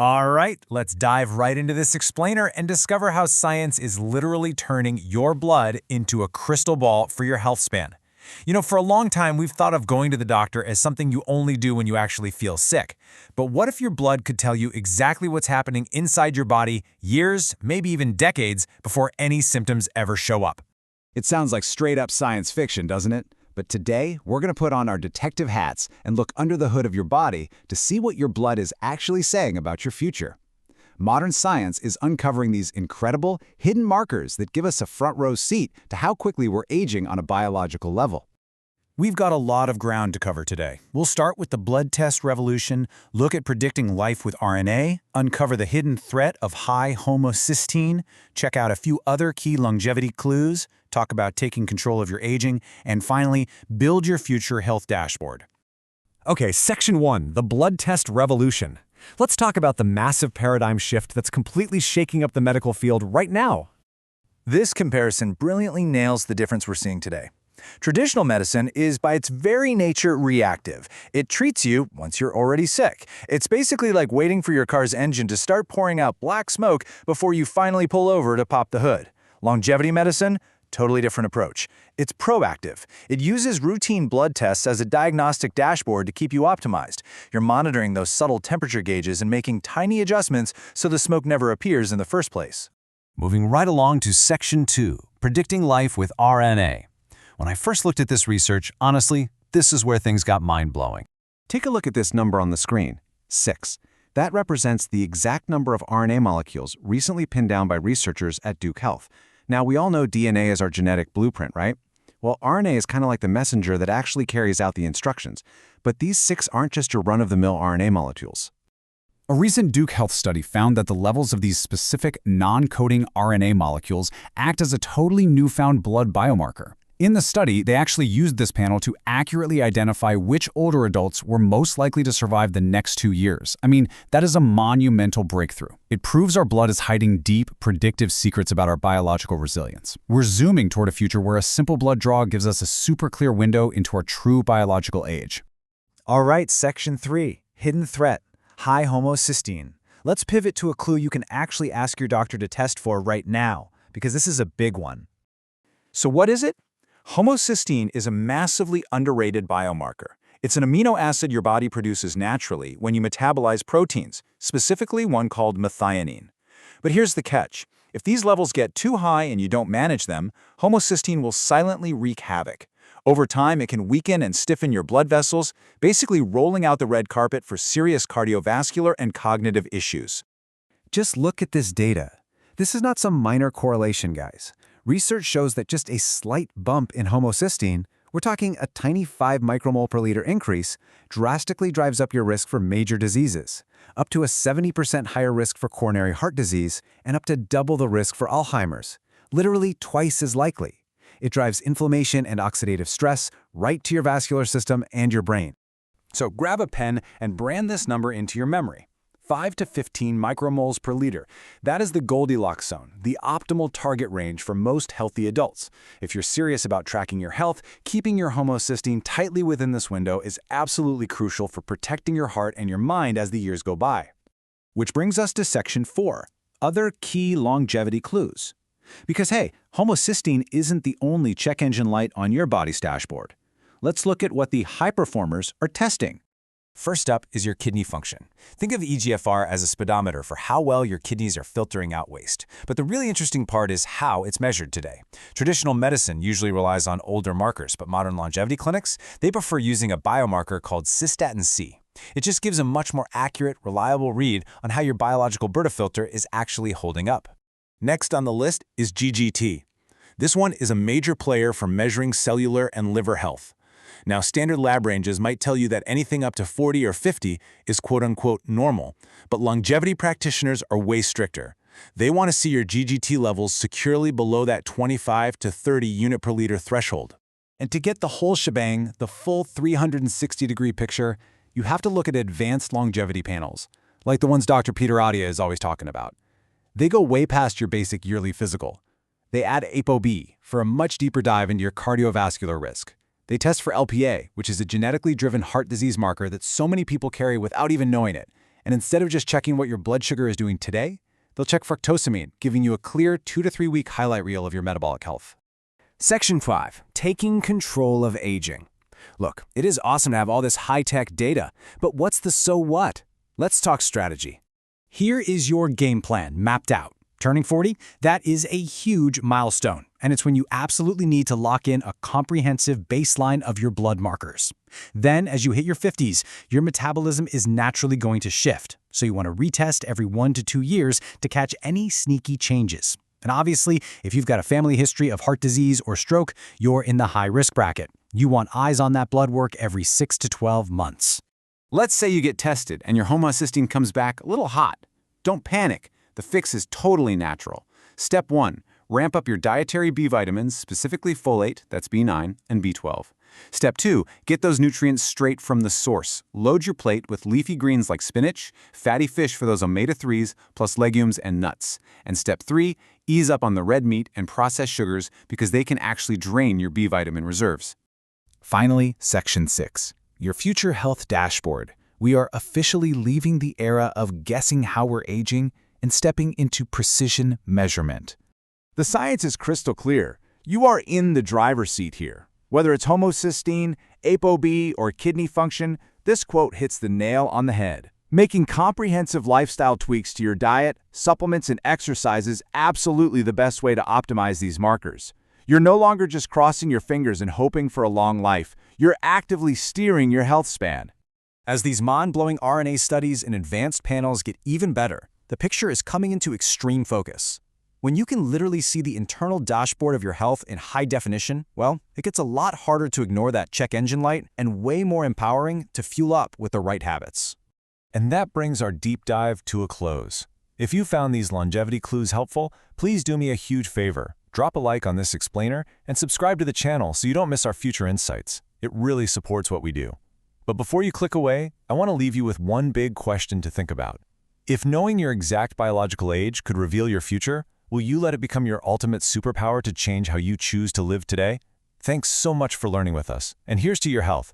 All right, let's dive right into this explainer and discover how science is literally turning your blood into a crystal ball for your health span. For a long time, we've thought of going to the doctor as something you only do when you actually feel sick. But what if your blood could tell you exactly what's happening inside your body years, maybe even decades, before any symptoms ever show up? It sounds like straight-up science fiction, doesn't it? But today, we're going to put on our detective hats and look under the hood of your body to see what your blood is actually saying about your future. Modern science is uncovering these incredible, hidden markers that give us a front-row seat to how quickly we're aging on a biological level. We've got a lot of ground to cover today. We'll start with the blood test revolution, look at predicting life with RNA, uncover the hidden threat of high homocysteine, check out a few other key longevity clues, talk about taking control of your aging, and finally, build your future health dashboard. Okay, Section 1, the blood test revolution. Let's talk about the massive paradigm shift that's completely shaking up the medical field right now. This comparison brilliantly nails the difference we're seeing today. Traditional medicine is by its very nature reactive. It treats you once you're already sick. It's basically like waiting for your car's engine to start pouring out black smoke before you finally pull over to pop the hood. Longevity medicine? Totally different approach. It's proactive. It uses routine blood tests as a diagnostic dashboard to keep you optimized. You're monitoring those subtle temperature gauges and making tiny adjustments so the smoke never appears in the first place. Moving right along to Section 2, predicting life with RNA. When I first looked at this research, honestly, this is where things got mind-blowing. Take a look at this number on the screen, 6. That represents the exact number of RNA molecules recently pinned down by researchers at Duke Health. Now, we all know DNA is our genetic blueprint, right? Well, RNA is kind of like the messenger that actually carries out the instructions. But these 6 aren't just your run-of-the-mill RNA molecules. A recent Duke Health study found that the levels of these specific non-coding RNA molecules act as a totally newfound blood biomarker. In the study, they actually used this panel to accurately identify which older adults were most likely to survive the next 2 years. I mean, that is a monumental breakthrough. It proves our blood is hiding deep, predictive secrets about our biological resilience. We're zooming toward a future where a simple blood draw gives us a super clear window into our true biological age. All right, Section 3, hidden threat, high homocysteine. Let's pivot to a clue you can actually ask your doctor to test for right now, because this is a big one. So what is it? Homocysteine is a massively underrated biomarker. It's an amino acid your body produces naturally when you metabolize proteins, specifically one called methionine. But here's the catch. If these levels get too high and you don't manage them, homocysteine will silently wreak havoc. Over time, it can weaken and stiffen your blood vessels, basically rolling out the red carpet for serious cardiovascular and cognitive issues. Just look at this data. This is not some minor correlation, guys. Research shows that just a slight bump in homocysteine, we're talking a tiny 5 micromole per liter increase, drastically drives up your risk for major diseases, up to a 70% higher risk for coronary heart disease, and up to double the risk for Alzheimer's, literally twice as likely. It drives inflammation and oxidative stress right to your vascular system and your brain. So grab a pen and brand this number into your memory. 5 to 15 micromoles per liter. That is the Goldilocks zone, the optimal target range for most healthy adults. If you're serious about tracking your health, keeping your homocysteine tightly within this window is absolutely crucial for protecting your heart and your mind as the years go by. Which brings us to Section 4, other key longevity clues. Because hey, homocysteine isn't the only check engine light on your body's dashboard. Let's look at what the high performers are testing. First up is your kidney function. Think of eGFR as a speedometer for how well your kidneys are filtering out waste. But the really interesting part is how it's measured today. Traditional medicine usually relies on older markers, but modern longevity clinics, they prefer using a biomarker called cystatin C. It just gives a much more accurate, reliable read on how your biological Brita filter is actually holding up. Next on the list is GGT. This one is a major player for measuring cellular and liver health. Now, standard lab ranges might tell you that anything up to 40 or 50 is quote-unquote normal, but longevity practitioners are way stricter. They want to see your GGT levels securely below that 25 to 30 unit per liter threshold. And to get the whole shebang, the full 360-degree picture, you have to look at advanced longevity panels, like the ones Dr. Peter Adia is always talking about. They go way past your basic yearly physical. They add ApoB for a much deeper dive into your cardiovascular risk. They test for LPA, which is a genetically driven heart disease marker that so many people carry without even knowing it. And instead of just checking what your blood sugar is doing today, they'll check fructosamine, giving you a clear 2 to 3 week highlight reel of your metabolic health. Section 5. Taking control of aging. Look, it is awesome to have all this high-tech data, but what's the so what? Let's talk strategy. Here is your game plan mapped out. Turning 40, that is a huge milestone, and it's when you absolutely need to lock in a comprehensive baseline of your blood markers. Then, as you hit your 50s, your metabolism is naturally going to shift, so you want to retest every 1 to 2 years to catch any sneaky changes. And obviously, if you've got a family history of heart disease or stroke, you're in the high-risk bracket. You want eyes on that blood work every 6 to 12 months. Let's say you get tested and your homocysteine comes back a little hot. Don't panic. The fix is totally natural. Step 1. Ramp up your dietary B vitamins, specifically folate, that's B9, and B12. Step 2. Get those nutrients straight from the source. Load your plate with leafy greens like spinach, fatty fish for those omega-3s, plus legumes and nuts. And Step 3. Ease up on the red meat and processed sugars because they can actually drain your B vitamin reserves. Finally, Section 6. Your future health dashboard. We are officially leaving the era of guessing how we're aging and stepping into precision measurement. The science is crystal clear. You are in the driver's seat here. Whether it's homocysteine, ApoB, or kidney function, this quote hits the nail on the head. Making comprehensive lifestyle tweaks to your diet, supplements, and exercise is absolutely the best way to optimize these markers. You're no longer just crossing your fingers and hoping for a long life. You're actively steering your health span. As these mind-blowing RNA studies and advanced panels get even better, the picture is coming into extreme focus. When you can literally see the internal dashboard of your health in high definition, well, it gets a lot harder to ignore that check engine light and way more empowering to fuel up with the right habits. And that brings our deep dive to a close. If you found these longevity clues helpful, please do me a huge favor. Drop a like on this explainer and subscribe to the channel so you don't miss our future insights. It really supports what we do. But before you click away, I want to leave you with one big question to think about. If knowing your exact biological age could reveal your future, will you let it become your ultimate superpower to change how you choose to live today? Thanks so much for learning with us, and here's to your health.